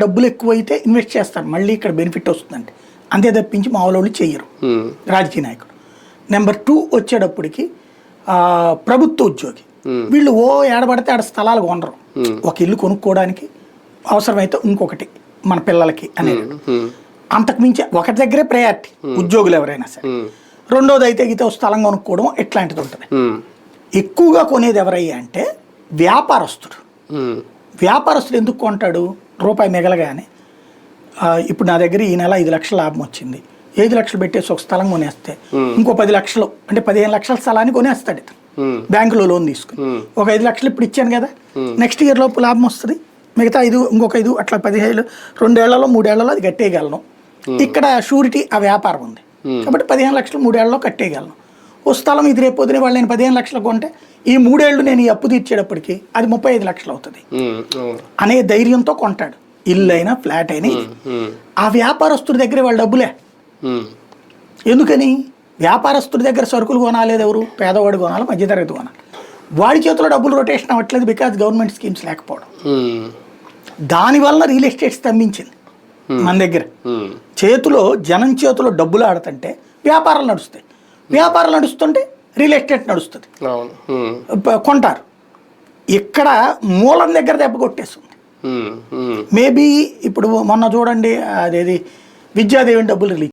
డబ్బులు ఎక్కువైతే ఇన్వెస్ట్ చేస్తారు, మళ్ళీ ఇక్కడ బెనిఫిట్ వస్తుందండి, అంతే తప్పించి మామూలు వాళ్ళు చెయ్యరు రాజకీయ నాయకుడు. నెంబర్ 2 వచ్చేటప్పటికి ప్రభుత్వ ఉద్యోగి, వీళ్ళు ఏడబడితే ఆడ స్థలాలు కొనరు, ఒక ఇల్లు కొనుక్కోవడానికి అవసరమైతే ఇంకొకటి మన పిల్లలకి అనేది. అంతకుమించి ఒకటి దగ్గరే ప్రయారిటీ ఉద్యోగులు ఎవరైనా సరే. రెండోది అయితే గీత స్థలం కొనుక్కోవడం ఇట్లాంటిది ఉంటుంది. ఎక్కువగా కొనేది ఎవరయ్యా అంటే వ్యాపారస్తుడు. వ్యాపారస్తుడు ఎందుకు కొంటాడు? రూపాయి మిగలగానే ఇప్పుడు నా దగ్గర ఈ నెల 5 లక్షల లాభం వచ్చింది, 5 లక్షలు పెట్టేసి ఒక స్థలం కొనేస్తే ఇంకో 10 లక్షలు అంటే 15 లక్షల స్థలాన్ని కొనేస్తాడు ఇతను, బ్యాంకులో లోన్ తీసుకుని. ఒక 5 లక్షలు ఇప్పుడు ఇచ్చాను కదా, నెక్స్ట్ ఇయర్ లోపు లాభం వస్తుంది, మిగతా 5 ఇంకొక 5 అట్లా 15 2 ఏళ్లలో 3 ఏళ్లలో అది కట్టేయగలను. ఇక్కడ షూరిటీ ఆ వ్యాపారం ఉంది కాబట్టి 15 లక్షలు 3 ఏళ్లలో కట్టేయగలను. ఓ స్థలం ఇది రేపు పొద్దునే వాళ్ళు నేను 15 లక్షలు కొంటే ఈ 3 ఏళ్ళు నేను ఈ అప్పు తీర్చేటప్పటికి అది 35 లక్షలు అవుతుంది అనే ధైర్యంతో కొంటాడు, ఇల్లు అయినా ఫ్లాట్ అయినా. ఆ వ్యాపారస్తుడి దగ్గర వాళ్ళ డబ్బులే. ఎందుకని? వ్యాపారస్తుడి దగ్గర సరుకులు కొనాలేదు ఎవరు? పేదవాడు కొనాలి, మధ్యతరగతి కొనాలి. వాడి చేతిలో డబ్బులు రొటేషన్ అవ్వట్లేదు బికాజ్ గవర్నమెంట్ స్కీమ్స్ లేకపోవడం. దానివల్ల రియల్ ఎస్టేట్ స్తంభించింది మన దగ్గర. చేతిలో జనం చేతిలో డబ్బులు ఆడుతుంటే వ్యాపారాలు నడుస్తాయి, వ్యాపారాలు నడుస్తుంటే రియల్ ఎస్టేట్ నడుస్తుంది, కొంటారు. ఇక్కడ మూలం దగ్గర దెబ్బ కొట్టేస్తుంది. మేబీ ఇప్పుడు మొన్న చూడండి అదేది విద్యాదేవిని డబ్బులు రిలీజ్